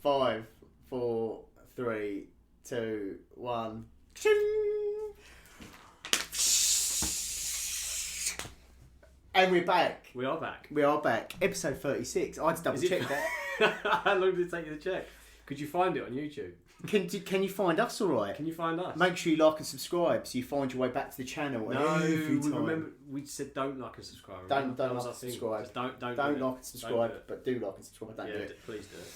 5, 4, 3, 2, 1. And we're back. We are back. We are back. Episode 36. I had to double check that. How long did it take you to check? Could you find it on YouTube? Can you find us all right? Can you find us? Make sure you like and subscribe so you find your way back to the channel. No, every time. remember we said don't like and subscribe. Don't like and subscribe. Just don't like and subscribe, but do like and subscribe. Don't do it. Please do it.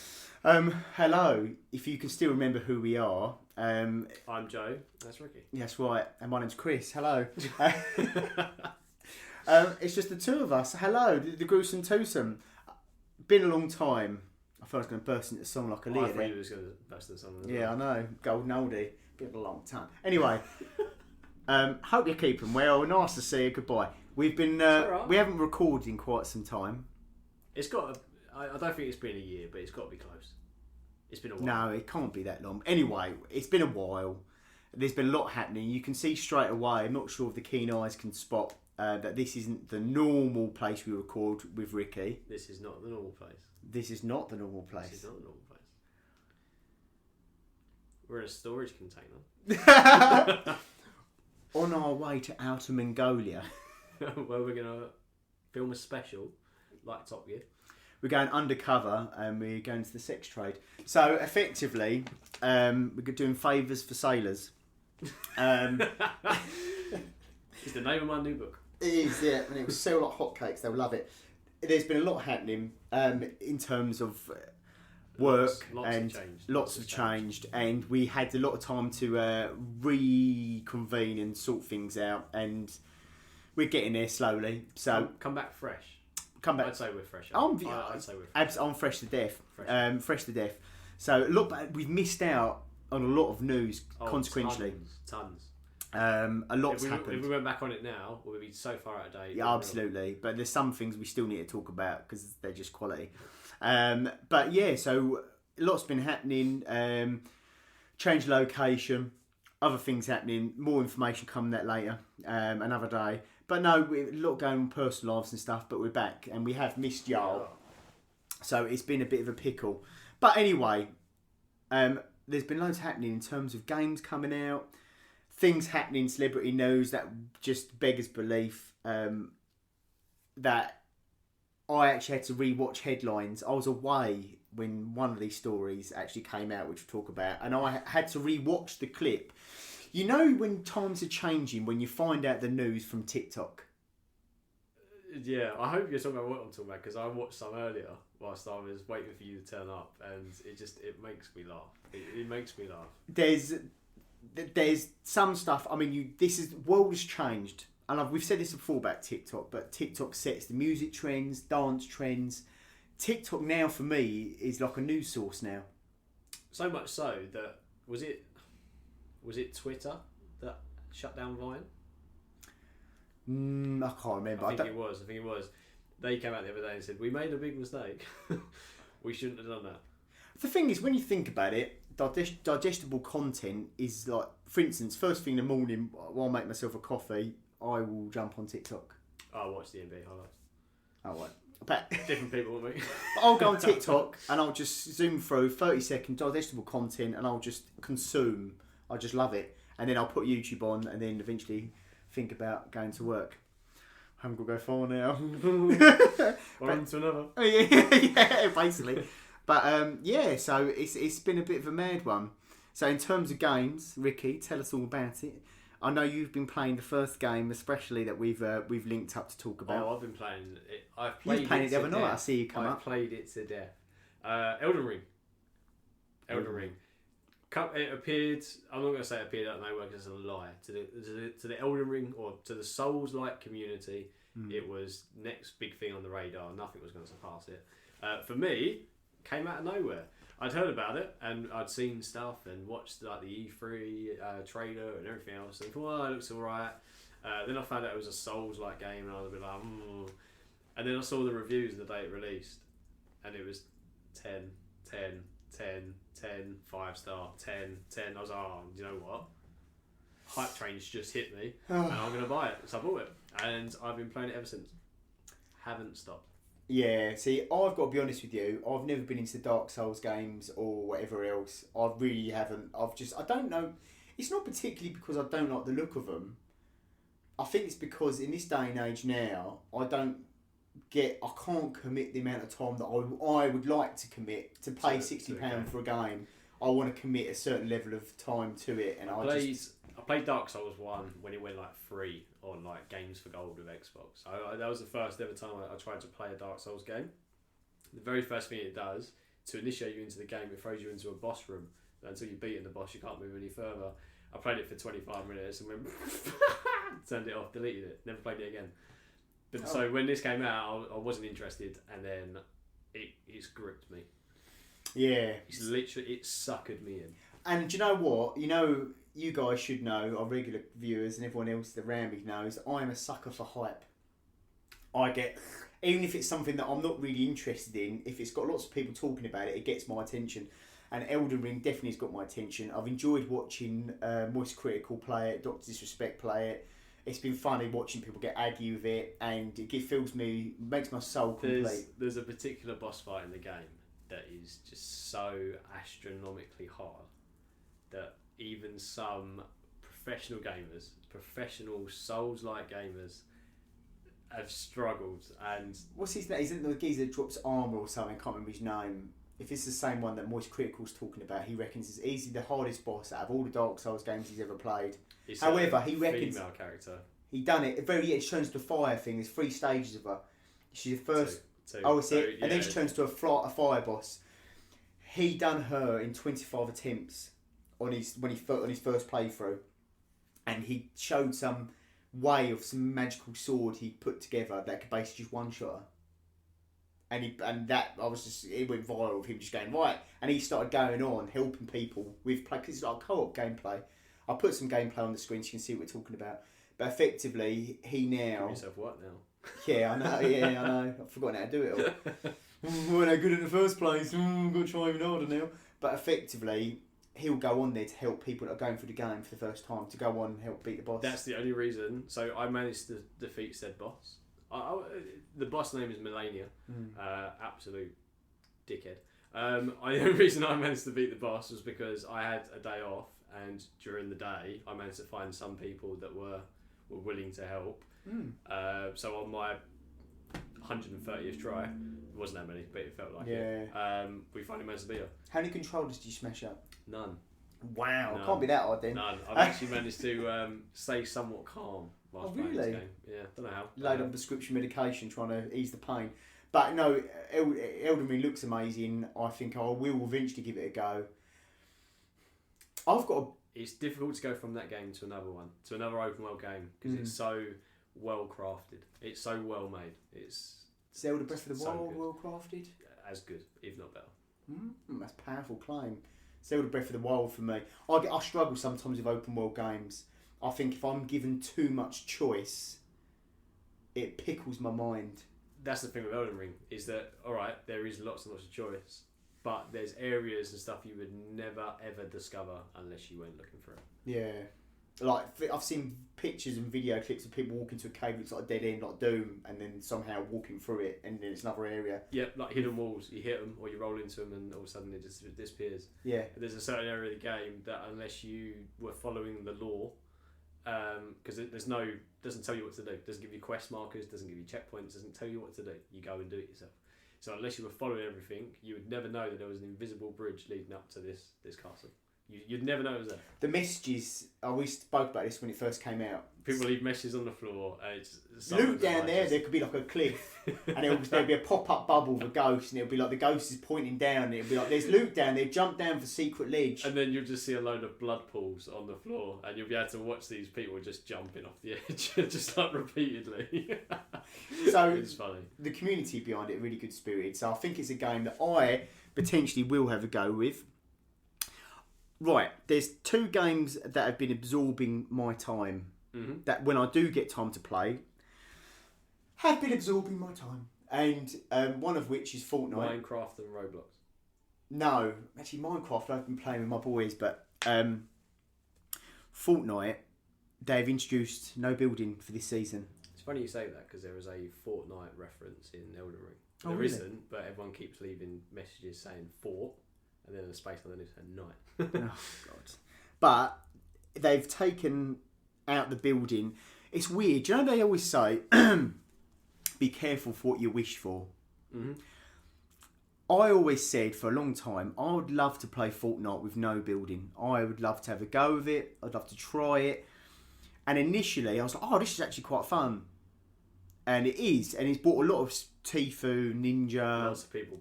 Hello. If you can still remember who we are. I'm Joe. That's Ricky. That's right. And my name's Chris. Hello. It's just the two of us. Hello, the gruesome twosome. Been a long time. I thought I was going to burst into song like a Leah. I thought you was going to burst into song. Yeah, I know. Golden oldie. Been a long time. Anyway, hope you're keeping well. Nice to see you. Goodbye. We've been. Right. We haven't recorded in quite some time. It's got. I don't think it's been a year, but it's got to be close. It's been a while. No, it can't be that long. Anyway, it's been a while. There's been a lot happening. You can see straight away. I'm not sure if the keen eyes can spot. That this isn't the normal place we record with Ricky. This is not the normal place. This is not the normal place. This is not the normal place. We're in a storage container. On our way to Outer Mongolia. Where we're going to film a special, like Top Gear. We're going undercover and we're going to the sex trade. So, effectively, we're doing favours for sailors. It's the name of my new book. It is, yeah, and it will sell like hotcakes. They'll love it. There's been a lot happening in terms of work, lots have changed, and we had a lot of time to reconvene and sort things out, and we're getting there slowly. So come back fresh. Come back. I'd say we're fresh. I'd say we're fresh. I'm fresh to death. Fresh to death. So look, we've missed out on a lot of news. Consequently, tons. A lot's happened. If we went back on it now, we'd be so far out of date. Yeah, absolutely. But there's some things we still need to talk about because they're just quality. But yeah, so lots been happening. Change location, other things happening. More information coming that later, another day. But no, a lot going on personal lives and stuff. But we're back and we have missed y'all. So it's been a bit of a pickle. But anyway, there's been loads happening in terms of games coming out. Things happening, celebrity news that just beggars belief. That I actually had to rewatch headlines. I was away when one of these stories actually came out, which we'll talk about, and I had to rewatch the clip. You know when times are changing, when you find out the news from TikTok. Yeah, I hope you're talking about what I'm talking about because I watched some earlier whilst I was waiting for you to turn up, and it makes me laugh. It makes me laugh. There's some stuff. I mean, world has changed, and we've said this before about TikTok, but TikTok sets the music trends, dance trends. TikTok now for me is like a news source now. So much so that was it Twitter that shut down Vine? I can't remember. I think it was. They came out the other day and said we made a big mistake. We shouldn't have done that. The thing is, when you think about it, digestible content is like, for instance, first thing in the morning while I make myself a coffee, I will jump on TikTok. I'll watch the NBA highlights. Oh, right. But different people with me. I'll go on TikTok and I'll just zoom through 30-second digestible content and I'll just consume. I just love it. And then I'll put YouTube on and then eventually think about going to work. I haven't got to go far now. One to another. Yeah, basically. But so it's been a bit of a mad one. So in terms of games, Ricky, tell us all about it. I know you've been playing the first game, especially that we've linked up to talk about. Oh, I've been playing it. I've played You've played it the other night. night. I see you come up. I've played it to death. Elden Ring. It appeared. I'm not going to say it appeared out of nowhere because it's a lie. To the Elden Ring or to the Souls-like community, it was next big thing on the radar. Nothing was going to surpass it. For me, came out of nowhere. I'd heard about it and I'd seen stuff and watched like the E3 trailer and everything else and thought, well, it looks alright. Then I found out it was a Souls-like game and I was a bit like, And then I saw the reviews the day it released and it was 10, 5-star, 10. I was like, oh, you know what? Hype train's just hit me and I'm going to buy it. So I bought it and I've been playing it ever since. Haven't stopped. Yeah, see, I've got to be honest with you. I've never been into Dark Souls games or whatever else. I really haven't. I don't know. It's not particularly because I don't like the look of them. I think it's because in this day and age now, I can't commit the amount of time that I would like to commit to pay £60 for a game. I want to commit a certain level of time to it, and I played Dark Souls 1 when it went like free on like Games for Gold with Xbox. That was the first ever time I tried to play a Dark Souls game. The very first thing it does to initiate you into the game, it throws you into a boss room. And until you've beaten the boss, you can't move any further. I played it for 25 minutes and went turned it off, deleted it, never played it again. But so when this came out, I wasn't interested, and then it's gripped me. Yeah, it suckered me in. And do you know what? You guys should know, our regular viewers and everyone else around me knows, I am a sucker for hype. Even if it's something that I'm not really interested in, if it's got lots of people talking about it, it gets my attention. And Elden Ring definitely has got my attention. I've enjoyed watching Moist Critical play it, Dr. Disrespect play it. It's been funny watching people get aggy with it, and it makes my soul complete. There's a particular boss fight in the game that is just so astronomically hard that even some professional gamers, professional Souls-like gamers, have struggled. And what's his name? Isn't the geezer that drops armour or something? I can't remember his name. If it's the same one that Moist Critical's talking about, he reckons it's easily the hardest boss out of all the Dark Souls games he's ever played. However, he reckons female character. He done it. At the very end, she turns to a fire thing. There's 3 stages of her. She's the first. Two. Oh, it's it. Yeah. And then she turns to a fire boss. He done her in 25 attempts on his first playthrough, and he showed some way of some magical sword he put together that could basically just one shot her. And it went viral with him just going right, and he started going on helping people with play because it's like co-op gameplay. I'll put some gameplay on the screen so you can see what we're talking about. But effectively, he now. Give yourself what now? Yeah, I know. Yeah, I know. I've forgotten how to do it all. We're no good in the first place. I've got to try even harder now. But effectively, he'll go on there to help people that are going through the game for the first time to go on and help beat the boss. That's the only reason. So I managed to defeat said boss. The boss name is Melania. Absolute dickhead. The only reason I managed to beat the boss was because I had a day off, and during the day I managed to find some people that were willing to help. So on my 130th try, it wasn't that many, but it felt like it. We finally managed to beat her. How many controllers did you smash up? None. Wow, None. Can't be that hard then. None. I've actually managed to stay somewhat calm whilst playing this game. Yeah, don't know how. Load up prescription medication trying to ease the pain. But no, Elden Ring looks amazing. I think I will eventually give it a go. It's difficult to go from that game to another one, to another open world game, because it's so well crafted. It's so well made. It's Zelda Breath of the Wild well crafted? As good, if not better. That's a powerful claim. Zelda Breath of the Wild for me. I struggle sometimes with open world games. I think if I'm given too much choice, it pickles my mind. That's the thing with Elden Ring, is that, alright, there is lots and lots of choice, but there's areas and stuff you would never ever discover unless you went looking for it. Yeah. Like, I've seen pictures and video clips of people walking to a cave, looks like a dead end, like Doom, and then somehow walking through it, and then it's another area. Yeah, like hidden walls. You hit them, or you roll into them, and all of a sudden it just disappears. Yeah. There's a certain area of the game that, unless you were following the law, because doesn't tell you what to do. Doesn't give you quest markers, doesn't give you checkpoints, doesn't tell you what to do. You go and do it yourself. So unless you were following everything, you would never know that there was an invisible bridge leading up to this castle. You'd never know it was there. The messages, we spoke about this when it first came out. People leave messages on the floor. Look down there could be like a cliff, and there'll be a pop-up bubble of a ghost, and it'll be like the ghost is pointing down, and it'll be like, there's loot down there, jump down for secret ledge. And then you'll just see a load of blood pools on the floor, and you'll be able to watch these people just jumping off the edge, just like repeatedly. So it's funny. The community behind it, really good spirited. So I think it's a game that I potentially will have a go with. Right, there's 2 games that have been absorbing my time. That when I do get time to play, have been absorbing my time. And one of which is Fortnite. Minecraft and Roblox. No, actually Minecraft I've been playing with my boys, but Fortnite, they've introduced no building for this season. It's funny you say that, because there is a Fortnite reference in Elden Ring. There isn't, but everyone keeps leaving messages saying fort, and then a space underneath saying night. Oh God! But they've taken out the building. It's weird. Do you know they always say, "Be careful for what you wish for." Mm-hmm. I always said for a long time, I would love to play Fortnite with no building. I would love to have a go with it. I'd love to try it. And initially, I was like, "Oh, this is actually quite fun," and it is. And it's brought a lot of Tifu, Ninja, Lots of people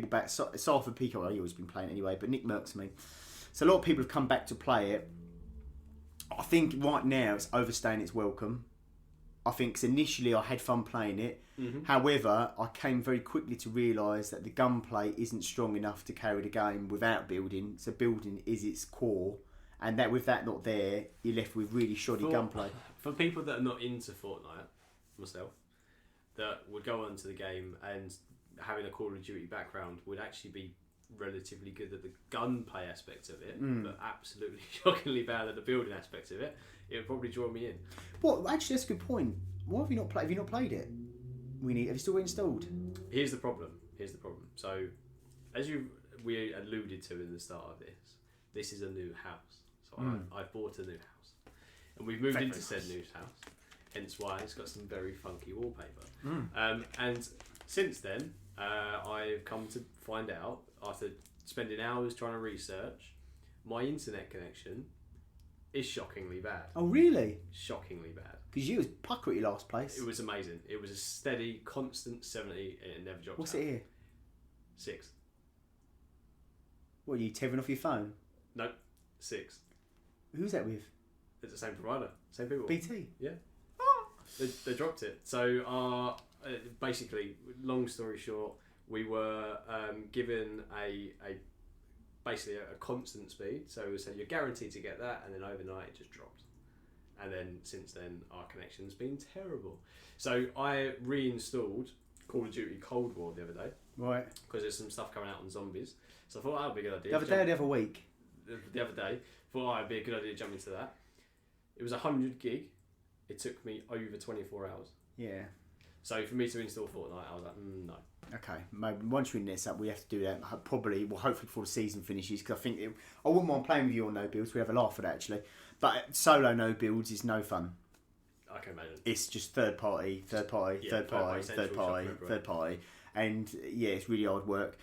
back. Sarford Pico, I've always been playing anyway, but Nick Merckx me. So a lot of people have come back to play it. I think right now it's overstaying its welcome. I think 'cause initially I had fun playing it. Mm-hmm. However, I came very quickly to realise that the gunplay isn't strong enough to carry the game without building. So building is its core, and that with that not there, you're left with really shoddy gunplay. For people that are not into Fortnite, myself, that would go onto the game and having a Call of Duty background would actually be relatively good at the gunplay aspect of it, but absolutely shockingly bad at the building aspect of it, it would probably draw me in. Well, actually, that's a good point. Why have you not played? Have you not played it? Have you still installed? Here's the problem. So, as we alluded to in the start of this is a new house. So I've bought a new house, and we've moved into said new house. Hence why it's got some very funky wallpaper. And since then, I've come to find out, after spending hours trying to research, my internet connection is shockingly bad. Oh, really? Shockingly bad. Because you was pucker at your last place. It was amazing. It was a steady, constant 70, and it never dropped. What's out. it here? 6. What, are you tethering off your phone? No, 6. Who's that with? It's the same provider, same people. BT? Yeah. They dropped it. So basically, long story short, we were given basically a constant speed. So you're guaranteed to get that, and then overnight it just dropped. And then since then, our connection's been terrible. So I reinstalled Call of Duty Cold War the other day. Right. Because there's some stuff coming out on zombies. So I thought that would be a good idea. The other day or the other week? The other day. Thought it'd be a good idea to jump into that. It was 100 gig. It took me over 24 hours. Yeah. So for me to install Fortnite, I was like, no. Okay, maybe once you're in this up, we have to do that. Probably, well, hopefully before the season finishes, because I think I wouldn't mind playing with you on no builds. We have a laugh at it actually, but solo no builds is no fun. I can imagine. It's just third party, and yeah, it's really hard work.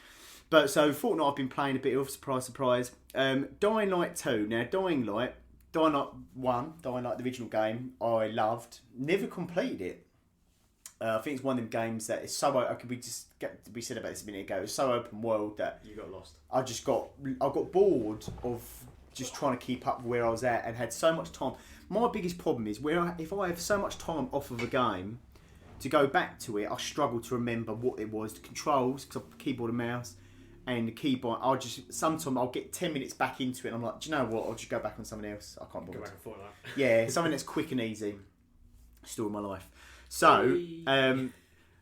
But so Fortnite, I've been playing a bit of, surprise. Dying Light 2. Now, Dying Light 1, Dying Light the original game, I loved. Never completed it. I think it's one of them games that is so. We said about this a minute ago. It's so open world that you got lost. I got bored of just trying to keep up with where I was at, and had so much time. My biggest problem is if I have so much time off of a game, to go back to it, I struggle to remember what it was. The controls, because I've keyboard and mouse, and the keyboard. Sometimes I'll get 10 minutes back into it, and I'm like, do you know what? I'll just go back on something else. I can't bother. Go back and Fortnite. Yeah, something that's quick and easy. Story of my life. So,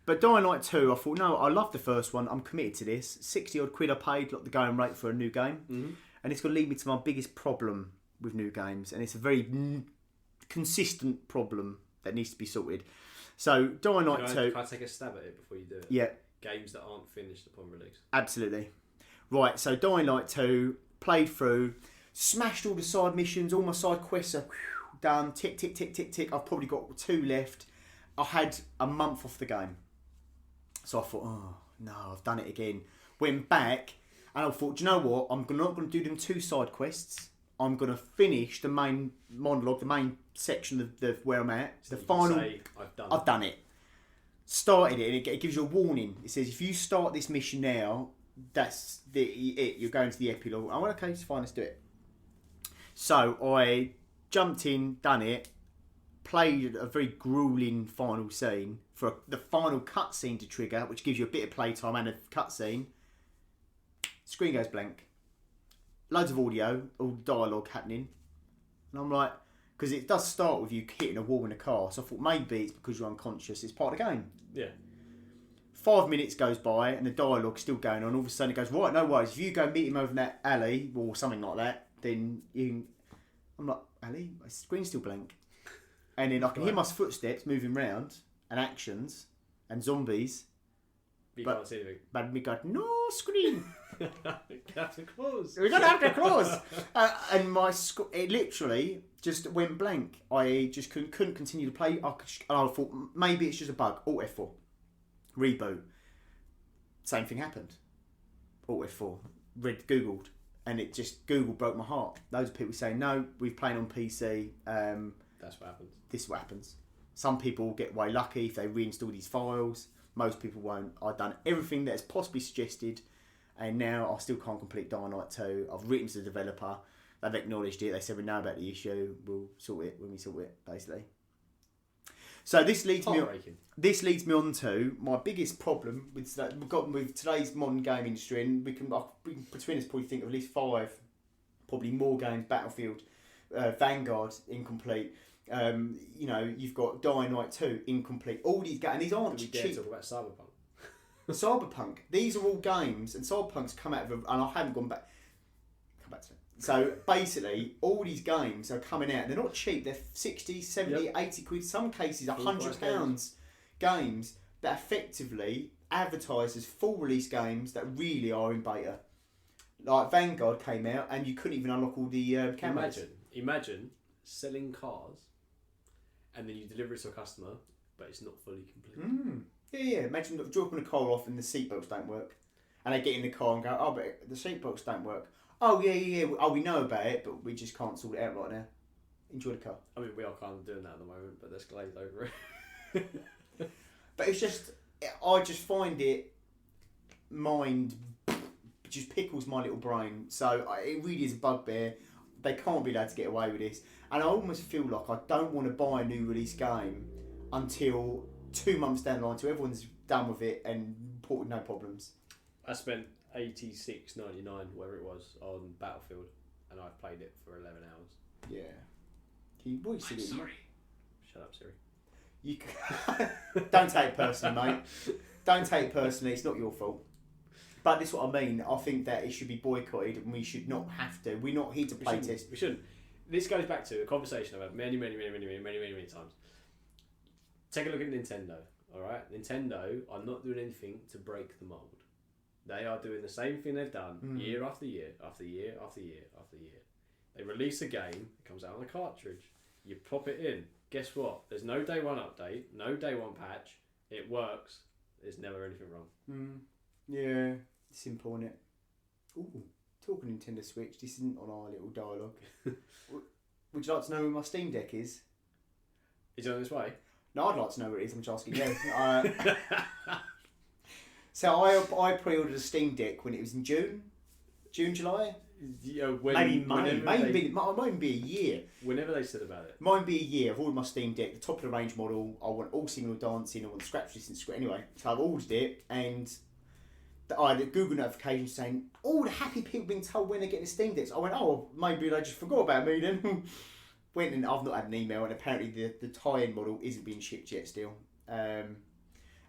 but Dying Light 2, I thought, no, I love the first one. I'm committed to this. 60 odd quid I paid, like the going rate for a new game. Mm-hmm. And it's going to lead me to my biggest problem with new games. And it's a very consistent problem that needs to be sorted. So, Dying Light 2... Can I take a stab at it before you do it? Yeah. Games that aren't finished upon release. Absolutely. Right, so Dying Light 2, played through, smashed all the side missions, all my side quests are done, tick, tick, tick, tick, tick. I've probably got 2 left. I had a month off the game. So I thought, oh, no, I've done it again. Went back, and I thought, do you know what? I'm not going to do them 2 side quests. I'm going to finish the main monologue, the main section of where I'm at. So the final. Say, I've done it. Started it, and it gives you a warning. It says, if you start this mission now, that's it. You're going to the epilogue. I went, okay, it's fine, let's do it. So I jumped in, done it. Played a very grueling final scene for the final cutscene to trigger, which gives you a bit of playtime and a cutscene. Screen goes blank. Loads of audio, all dialogue happening. And I'm like, because it does start with you hitting a wall in a car, so I thought maybe it's because you're unconscious, it's part of the game. Yeah. 5 minutes goes by and the dialogue's still going on. All of a sudden it goes, right, no worries. If you go meet him over in that alley or something like that, then you can... I'm like, alley? My screen's still blank. And then I can hear my footsteps moving round, and actions, and zombies. But you can't see anything. But we got no screen. You have to close. We're gonna have to close. And it literally just went blank. I just couldn't continue to play. I thought maybe it's just a bug. Alt F4, reboot. Same thing happened. Alt F4. Googled, and it just Google broke my heart. Loads of people saying no, we're playing on PC. That's what happens. This is what happens. Some people get way lucky if they reinstall these files. Most people won't. I've done everything that's possibly suggested, and now I still can't complete Dying Light 2. I've written to the developer. They've acknowledged it. They said we know about the issue. We'll sort it when we sort it, basically. So this leads me on to my biggest problem with today's modern game industry, and we can between us probably think of at least 5, probably more games. Battlefield, Vanguard, incomplete. You've got Dying Light 2, incomplete. All these games, and these aren't cheap. Dare talk about Cyberpunk. Cyberpunk. These are all games, and Cyberpunk's come out of, and I haven't gone back. Come back to it. So basically, all these games are coming out. They're not cheap. They're 60, 70, 80 quid. Some cases, £100 games that effectively advertise as full release games that really are in beta. Like Vanguard came out, and you couldn't even unlock all the cameras. Imagine selling cars, and then you deliver it to a customer, but it's not fully complete. Yeah. Imagine dropping a car off and the seatbelts don't work, and they get in the car and go, "Oh, but the seatbelts don't work." Oh yeah. Oh, we know about it, but we just can't sort it out right now. Enjoy the car. I mean, we are kind of doing that at the moment, but let's glaze over it. But it's just, I just find it just pickles my little brain. So it really is a bugbear. They can't be allowed to get away with this. And I almost feel like I don't want to buy a new release game until 2 months down the line, until everyone's done with it and ported no problems. I spent $86.99, whatever it was, on Battlefield, and I've played it for 11 hours. Yeah. I'm sorry. Shut up, Siri. Don't take it personally, mate. Don't take it personally. It's not your fault. But this is what I mean. I think that it should be boycotted, and we should not have to. We're not here to play test. We shouldn't. This goes back to a conversation I've had many times. Take a look at Nintendo. All right, Nintendo are not doing anything to break the mold. They are doing the same thing they've done year after year after year after year after year. They release a game, it comes out on a cartridge, you pop it in. Guess what? There's no day one update, no day one patch. It works. There's never anything wrong. Yeah, simple, isn't it? Ooh, talking Nintendo Switch, this isn't on our little dialogue. Would you like to know where my Steam Deck is? Is it on its way? No, I'd like to know where it is. I'm just asking you. So I pre-ordered a Steam Deck when it was in June, July. Yeah, maybe May. It might even be a year. Whenever they said about it. Might be a year. I've ordered my Steam Deck, the top of the range model. I want all single dancing. I want scratch distance. Anyway, so I've ordered it, and I had a Google notification saying all the happy people being told when they're getting a Steam Deck. So I went, oh, maybe they just forgot about me then. Went and I've not had an email, and apparently the tie-in model isn't being shipped yet still.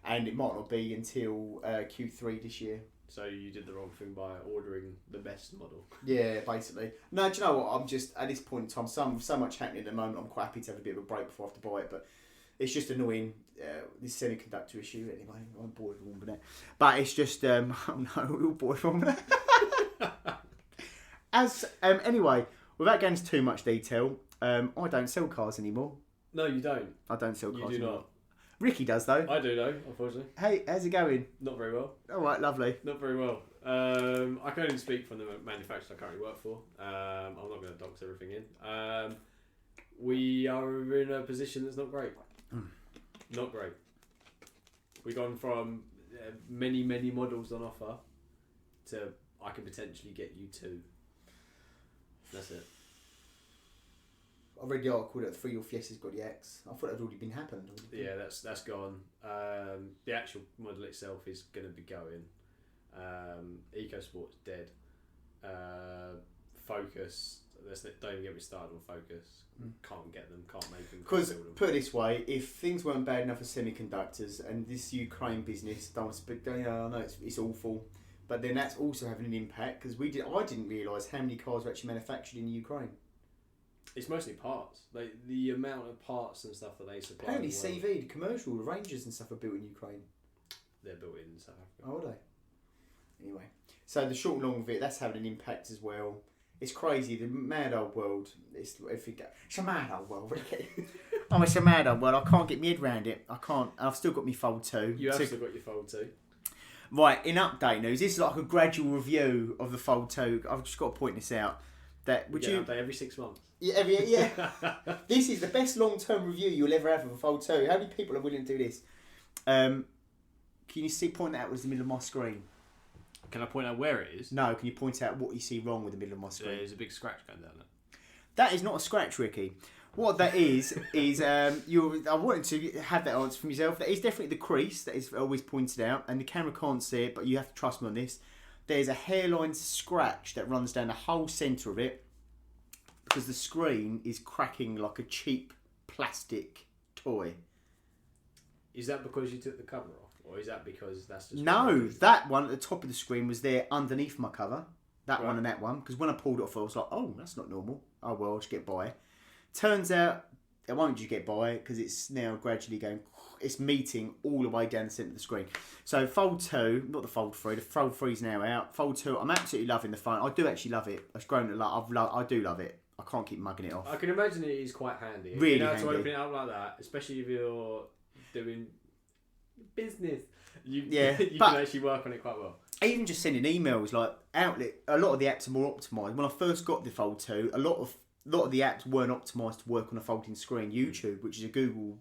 And it might not be until Q3 this year. So you did the wrong thing by ordering the best model. Yeah, basically. No, do you know what? I'm just, at this point in time, so much happening at the moment, I'm quite happy to have a bit of a break before I have to buy it, but it's just annoying, this semiconductor issue anyway. I'm bored of all of it. But it's just, oh no, we're all bored of it. Anyway, without going into too much detail, I don't sell cars anymore. No, you don't. I don't sell cars anymore. You do not. Ricky does though. I do though, unfortunately. Hey, how's it going? Not very well. All right, lovely. Not very well. I can only speak from the manufacturer I currently work for. I'm not going to dox everything in. We are in a position that's not great. Not great. We've gone from many models on offer to I can potentially get you 2. That's it. I read the article that 3 Your Fiesta's got the X. I thought that had already been happened. Yeah, that's gone. The actual model itself is going to be going. EcoSport's dead. Focus. Don't even get me started on Focus. Can't get them. Can't make them. Because put it this way, if things weren't bad enough for semiconductors and this Ukraine business, I know it's awful, but then that's also having an impact because I didn't realise how many cars were actually manufactured in Ukraine. It's mostly parts. Like the amount of parts and stuff that they supply. Apparently, CV, the commercial, the Rangers and stuff are built in Ukraine. they're built in South Africa. Oh, are they? Anyway, so the short and long of it, that's having an impact as well. It's crazy, the mad old world. It's a mad old world, really. Oh, it's a mad old world. I can't get my head around it. I can't. I've still got my Fold 2. You have still got your Fold 2. Right, in update news, this is like a gradual review of the Fold 2. I've just got to point this out. That would you update every 6 months? Yeah, This is the best long-term review you'll ever have of a Fold 2. How many people are willing to do this? Can you point that out was the middle of my screen? Can I point out where it is? No, can you point out what you see wrong with the middle of my screen? There's a big scratch going down there. That is not a scratch, Ricky. What that is I wanted to have that answer from yourself. That is definitely the crease that is always pointed out, and the camera can't see it, but you have to trust me on this. There's a hairline scratch that runs down the whole centre of it because the screen is cracking like a cheap plastic toy. Is that because you took the cover off? Or is that because that's just... No, that one at the top of the screen was there underneath my cover. That right. one and that one. Because when I pulled it off, I was like, oh, that's not normal. Oh, well, I'll just get by. Turns out, it won't just get by because it's now gradually going... It's meeting all the way down the centre of the screen. So Fold 2, not the Fold 3. The Fold 3 is now out. Fold 2, I'm absolutely loving the phone. I do actually love it. It's grown to love. I do love it. I can't keep mugging it off. I can imagine it is quite handy. Really handy. handy. To open it up like that, especially if you're doing... business, you can actually work on it quite well. Even just sending emails, like Outlet, a lot of the apps are more optimised. When I first got the Fold 2, a lot of the apps weren't optimised to work on a folding screen. YouTube, which is a Google,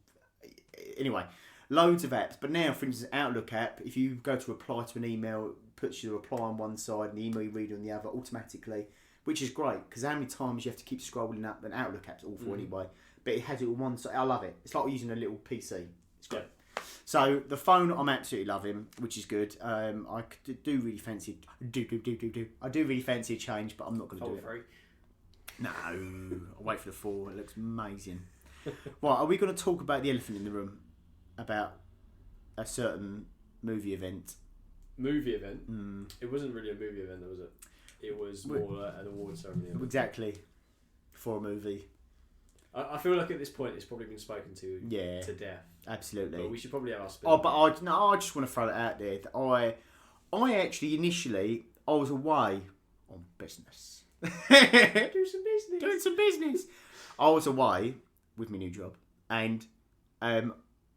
anyway, loads of apps. But now, for instance, Outlook app, if you go to reply to an email, it puts your reply on one side and the email you read on the other automatically, which is great because how many times you have to keep scrolling up, and Outlook app's awful anyway, but it has it on one side. I love it. It's like using a little PC. It's great. Yeah. So the phone I'm absolutely loving, which is good. I do really fancy I do really fancy a change, but I'm not going to do it. Free. No, I'll wait for the 4. It looks amazing. Right, are we going to talk about the elephant in the room? About a certain movie event? Movie event? It wasn't really a movie event, was it? It was more an award ceremony. Exactly, for a movie. I feel like at this point it's probably been spoken to death. Absolutely. But we should probably have our spin. Oh, but I just want to throw it out there. That I actually initially I was away on business. Doing some business. I was away with my new job, and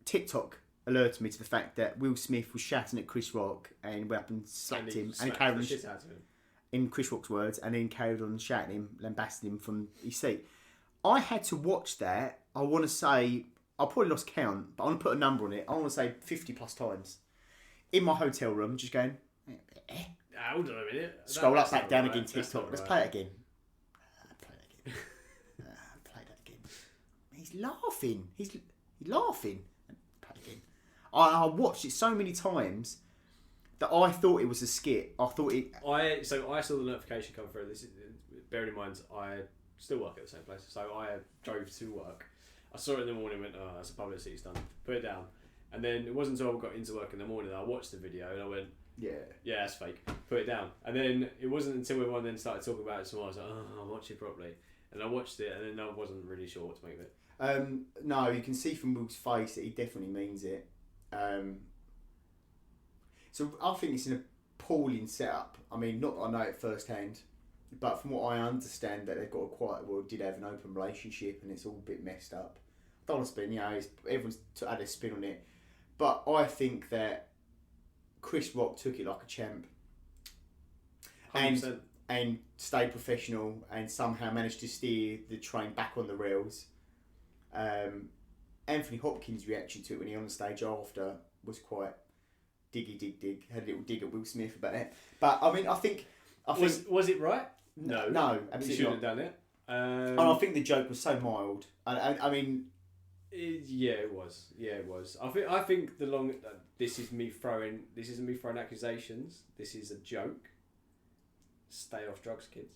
TikTok alerted me to the fact that Will Smith was shouting at Chris Rock and went up and slapped him and carried on shit out of him. In Chris Rock's words, and then carried on shouting him, lambasting him from his seat. I had to watch that. I want to say, I probably lost count, but I want to put a number on it. I want to say 50 plus times. In my hotel room, just going, hold on a minute. Scroll up, back down again, TikTok. Let's play it again. Play that again. He's laughing. He's laughing. Play it again. I watched it so many times that I thought it was a skit. I saw the notification come through. This is, bearing in mind, I still work at the same place, so I drove to work. I saw it in the morning and went, oh, that's a publicity stunt. Put it down. And then it wasn't until I got into work in the morning that I watched the video and I went, yeah, that's fake. Put it down. And then it wasn't until everyone then started talking about it some more, I was like, oh, I'll watch it properly. And I watched it and then I wasn't really sure what to make of it. No, you can see from Will's face that he definitely means it. So I think it's an appalling setup. I mean, not that I know it firsthand, but from what I understand, that they've got did have an open relationship, and it's all a bit messed up. Don't want to spin, everyone's had a spin on it, but I think that Chris Rock took it like a champ, 100%. and stayed professional, and somehow managed to steer the train back on the rails. Anthony Hopkins' reaction to it when he on the stage after was quite dig. Had a little dig at Will Smith about that. But I mean, I think was it right? No, absolutely you shouldn't have done it. And I think the joke was so mild. I mean, it was. I think this isn't me throwing accusations. This is a joke. Stay off drugs, kids.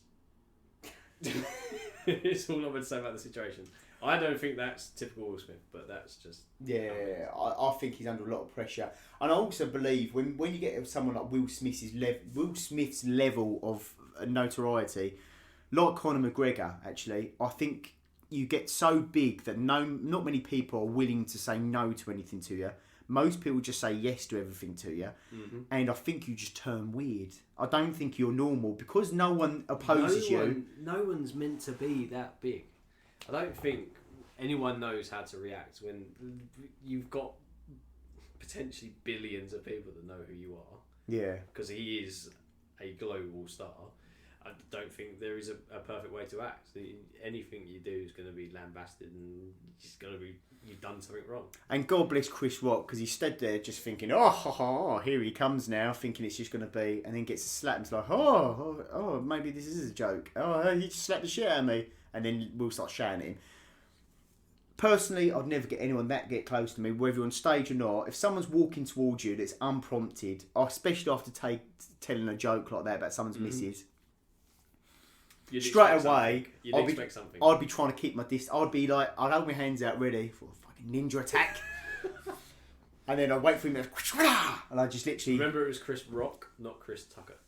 It's all I'm going to say about the situation. I don't think that's typical Will Smith, but that's just... Yeah, I think he's under a lot of pressure. And I also believe when you get someone like Will Smith's level of notoriety, like Conor McGregor, actually, I think you get so big that not many people are willing to say no to anything to you. Most people just say yes to everything to you, and I think you just turn weird. I don't think you're normal because no one opposes you. No one's meant to be that big. I don't think anyone knows how to react when you've got potentially billions of people that know who you are. Yeah. Because he is a global star. I don't think there is a perfect way to act. Anything you do is going to be lambasted and it's going to be you've done something wrong. And God bless Chris Rock because he stood there just thinking, oh, here he comes now, thinking it's just going to be, and then gets a slap and it's like, oh, maybe this is a joke. Oh, he just slapped the shit out of me, and then we'll start shouting at him. Personally, I'd never get anyone that get close to me, whether you're on stage or not. If someone's walking towards you that's unprompted, especially after telling a joke like that about someone's missus, straight away, I'd be trying to keep my distance. I'd be like, I'd hold my hands out ready for a fucking ninja attack. And then I'd wait for him to... And I just literally... Remember, it was Chris Rock, not Chris Tucker.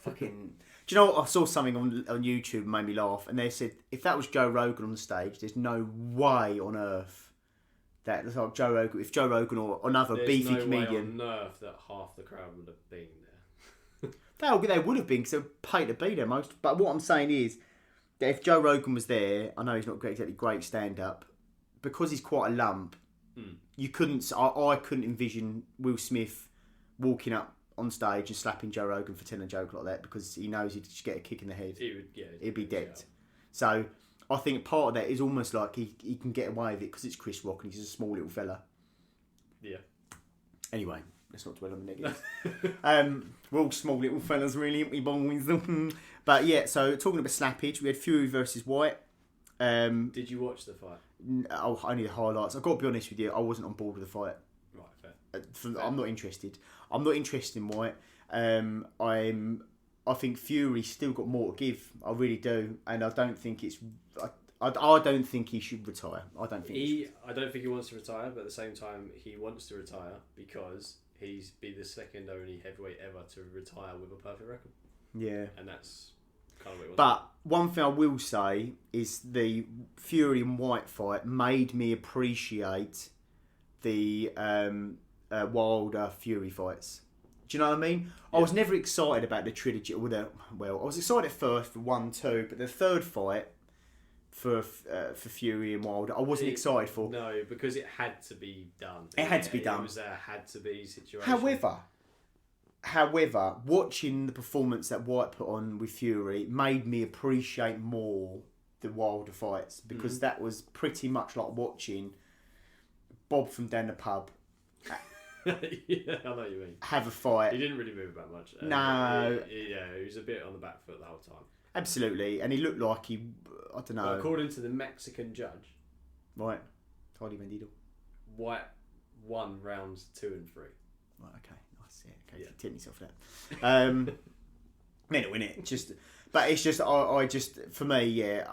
Fucking... Do you know what? I saw something on YouTube and made me laugh, and they said if that was Joe Rogan on the stage, there's no way on earth that like Joe Rogan, if Joe Rogan or another beefy comedian, there's no way on earth that half the crowd would have been there. They would have been because they paid to be there most. But what I'm saying is that if Joe Rogan was there, I know he's not exactly great stand up, because he's quite a lump. You couldn't. I couldn't envision Will Smith walking up on stage and slapping Joe Rogan for telling a joke like that because he knows he'd just get a kick in the head. He'd be dead. Yeah. So I think part of that is almost like he can get away with it because it's Chris Rock and he's a small little fella. Yeah. Anyway, let's not dwell on the negatives. We're all small little fellas, really, aren't we, boys? But yeah, so talking about slappage, we had Fury versus White. Did you watch the fight? Only the highlights. I've got to be honest with you, I wasn't on board with the fight. Right, fair. I'm not interested. I'm not interested in White. I think Fury's still got more to give. I really do, and I don't think it's. I don't think he should retire. I don't think he wants to retire, but at the same time, he wants to retire because he's be the second only heavyweight ever to retire with a perfect record. Yeah, and that's kind of what it was. But one thing I will say is the Fury and White fight made me appreciate the Wilder Fury fights. Do you know what I mean? Yeah. I was never excited about the trilogy. Well, I was excited at first for 1, 2, but the third fight for Fury and Wilder, I wasn't excited for. No, because it had to be done. It had to be done. It was a had to be situation. However, watching the performance that White put on with Fury made me appreciate more the Wilder fights because that was pretty much like watching Bob from down the pub. Yeah, I know what you mean. Have a fight. He didn't really move that much. No. He was a bit on the back foot the whole time. Absolutely, and he looked like I don't know. But according to the Mexican judge, right, Hardy Bandido, White won rounds 2 and 3. Right, okay, nice. Yeah, okay, tip yourself that. Mental, innit? But it's just, I just, for me, yeah,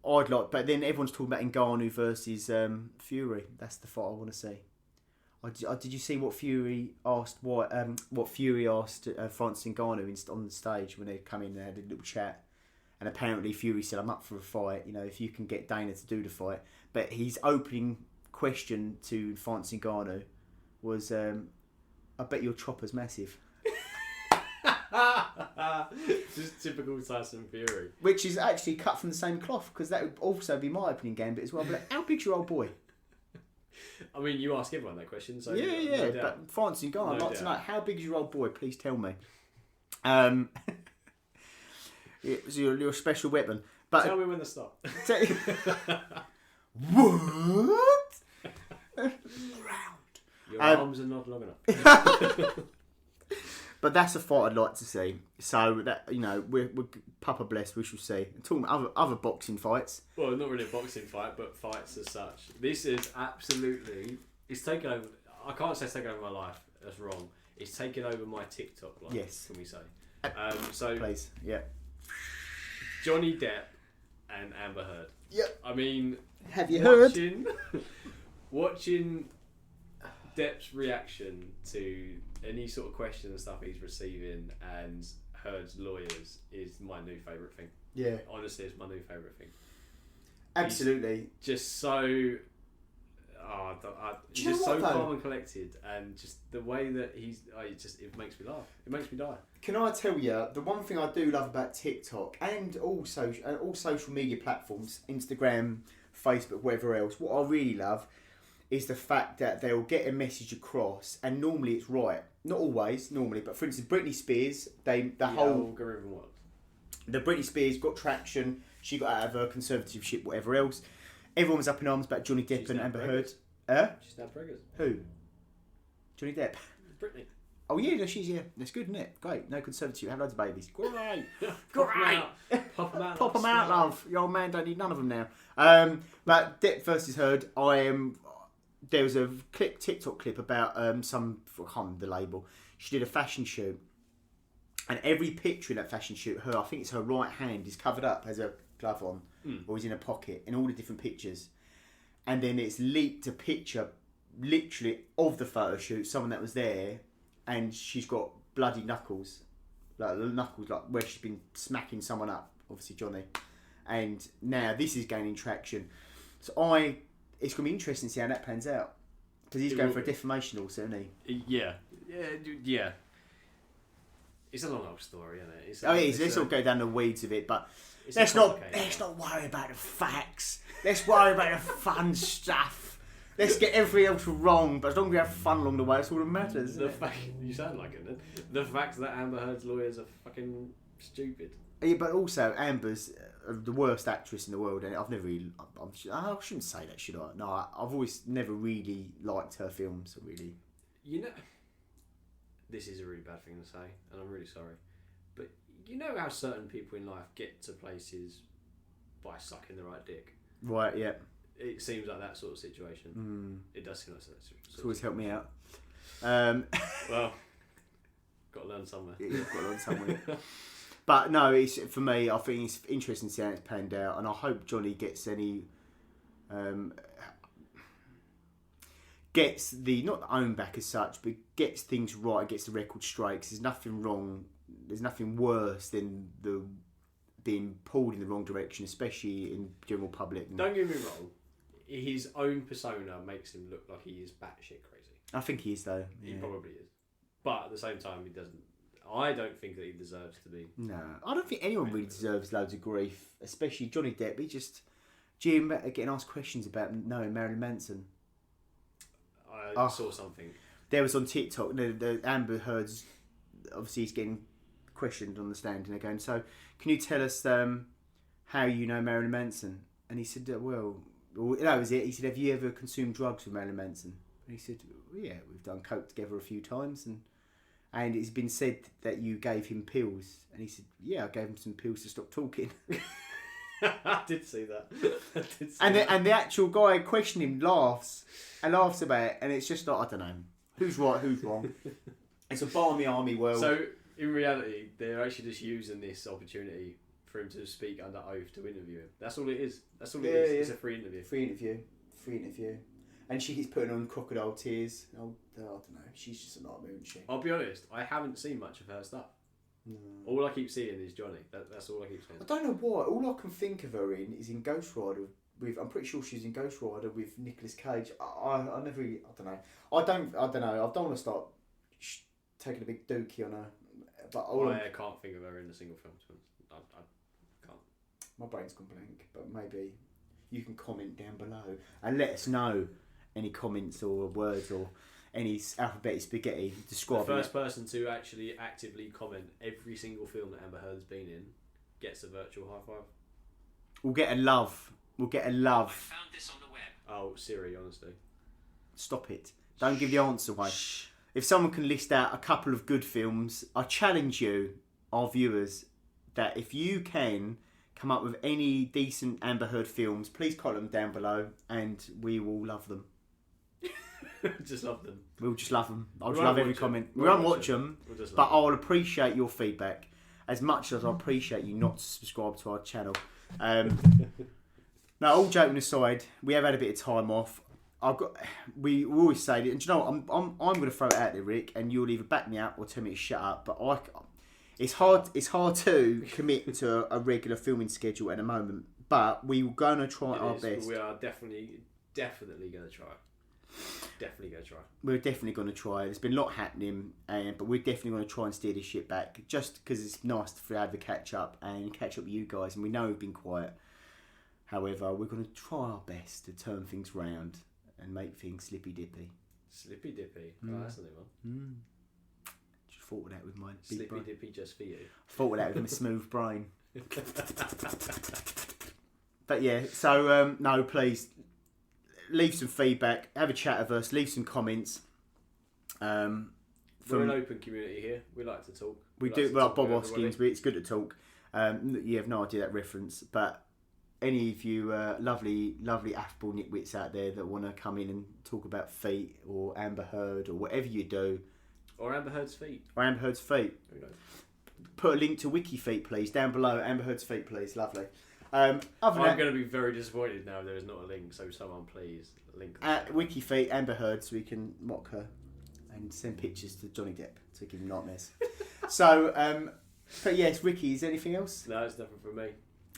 I'd like. But then everyone's talking about Ngannou versus Fury. That's the fight I want to see. Did you see what Fury asked? What Fury asked Francis Ngannou on the stage when they come in? They had a little chat, and apparently Fury said, "I'm up for a fight. You know, if you can get Dana to do the fight." But his opening question to Francis Ngannou was, "I bet your chopper's massive." Just typical Tyson Fury. Which is actually cut from the same cloth because that would also be my opening gambit as well. But how big's your old boy? I mean, you ask everyone that question, so yeah. No, but Francis Ngannou, I'd like to know how big is your old boy? Please tell me. It was your special weapon. But tell me when to stop. What? Round. Your arms are not long enough. But that's a fight I'd like to see. So that we're Papa blessed. We shall see. Talking about other boxing fights. Well, not really a boxing fight, but fights as such. This is absolutely. It's taken over. I can't say it's taken over my life. That's wrong. It's taken over my TikTok life. Yes. Can we say? So please, yeah. Johnny Depp and Amber Heard. Yep. I mean, have you heard? Watching Depp's reaction to any sort of question and stuff he's receiving and Heard's lawyers is my new favourite thing. Yeah. Honestly, it's my new favourite thing. Absolutely. He's just so... he's just so calm and collected, and just the way that it makes me laugh. It makes me die. Can I tell you, the one thing I do love about TikTok and also all social media platforms, Instagram, Facebook, whatever else, what I really love is the fact that they'll get a message across, and normally it's right. Not always, normally, but for instance, Britney Spears, the whole algorithm works. The Britney Spears got traction. She got out of her conservativeship, whatever else. Everyone was up in arms about Johnny Depp and Amber Heard. She's now pregnant. Who? Johnny Depp. Britney. Oh yeah, no, she's That's good, isn't it? Great. No conservative. Have loads of babies. Great. Great. Pop them out. Pop them out, love. Your old man don't need none of them now. But Depp versus Heard. There was a TikTok clip about I can't remember the label. She did a fashion shoot, and every picture in that fashion shoot, I think it's her right hand is covered up, has a glove on, or is in a pocket, in all the different pictures. And then it's leaked a picture, literally, of the photo shoot, someone that was there, and she's got bloody knuckles, like where she's been smacking someone up, obviously Johnny. And now this is gaining traction. So it's going to be interesting to see how that pans out. Because he's going for a defamation also, isn't he? Yeah. It's a long old story, isn't it? It is. Let's all go down the weeds of it, but let's not worry about the facts. Let's worry about the fun stuff. Let's get everything else wrong, but as long as we have fun along the way, that's all that matters. You sound like it, then. The fact that Amber Heard's lawyers are fucking stupid. Yeah, but also Amber's the worst actress in the world, and I've never really. I shouldn't say that, should I? No, I've always never really liked her films. Really. This is a really bad thing to say, and I'm really sorry, but you know how certain people in life get to places by sucking the right dick. Right. Yeah. It seems like that sort of situation. It does seem like that sort of It's always helped me out. Well, got to learn somewhere. Yeah, got to learn somewhere. But no, for me, I think it's interesting to see how it's panned out, and I hope Johnny gets gets the not the own back as such, but gets things right, gets the record straight. 'Cause there's nothing wrong. There's nothing worse than being pulled in the wrong direction, especially in general public. Don't get me wrong. His own persona makes him look like he is batshit crazy. I think he is, though. Yeah. He probably is. But at the same time, he doesn't. I don't think that he deserves to be. No, I don't think anyone really deserves loads of grief, especially Johnny Depp. He just Jim getting asked questions about knowing Marilyn Manson. I saw something. There was on TikTok. The Amber Heard's obviously he's getting questioned on the stand, and they're going, "So, can you tell us how you know Marilyn Manson?" And he said, "Well, that was it." He said, "Have you ever consumed drugs with Marilyn Manson?" And he said, well, "Yeah, we've done coke together a few times, and it's been said that you gave him pills." And he said, "Yeah, I gave him some pills to stop talking." I did see that. And the actual guy questioning him laughs about it, and it's just like, I don't know who's right, who's wrong. It's a barmy army world. So in reality, they're actually just using this opportunity for him to speak under oath to interview him. That's all it is. That's all it is. Yeah. It's a free interview. Free interview. And she keeps putting on crocodile tears. I don't know. She's just a nightmare, isn't she? I'll be honest. I haven't seen much of her stuff. No. All I keep seeing is Johnny. That's all I keep seeing. I don't know why. All I can think of her in is in Ghost Rider. I'm pretty sure she's in Ghost Rider with Nicolas Cage. I never really. I don't know. I don't know. I don't want to start taking a big dookie on her. But I can't think of her in a single film. I can't. My brain's gone blank. But maybe you can comment down below and let us know any comments or words or any alphabetic spaghetti describing. The first person to actually actively comment every single film that Amber Heard's been in gets a virtual high five. We'll get a love. I found this on the web. Oh, Siri, honestly. Stop it. Don't give the answer away. Shh. If someone can list out a couple of good films, I challenge you, our viewers, that if you can come up with any decent Amber Heard films, please comment them down below and we will love them. Just love them. We'll just love them. I'll just love every comment. We won't watch them, but I'll appreciate your feedback as much as I appreciate you not to subscribe to our channel. Now, all joking aside, we have had a bit of time off. We always say it, and do you know what? I'm going to throw it out there, Rick, and you'll either back me up or tell me to shut up. But it's hard to commit to a regular filming schedule at the moment. But we're going to try our best. We are definitely going to try. Definitely go try. We're definitely going to try. There's been a lot happening, but we're definitely going to try and steer this shit back, just because it's nice to have a catch up with you guys. And we know we've been quiet. However, we're going to try our best to turn things round and make things slippy dippy. Slippy dippy. Oh, that's a new one. Just thought of that with my big Slippy brain. dippy just for you. Thought of that with my smooth brain. But yeah, so no, please leave some feedback, have a chat with us, leave some comments. We're an open community here. We like to talk. We do. Well, Bob Hoskins, but it's good to talk. You have no idea that reference, but any of you lovely affable nitwits out there that want to come in and talk about feet or Amber Heard or whatever you do, or Amber Heard's feet, Who knows? Put a link to Wiki Feet, please, down below. Amber Heard's feet, please. Lovely. I'm going to be very disappointed now there is not a link, so someone please link at Wiki Feet Amber Heard so we can mock her and send pictures to Johnny Depp to give him nightmares. So, but yes, Ricky, is there anything else? No, it's nothing from me.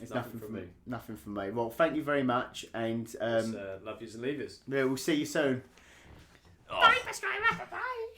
It's nothing from me. Nothing from me. Well, thank you very much, and love yous and leave yous. Yeah, we'll see you soon. Bye, subscriber. Bye.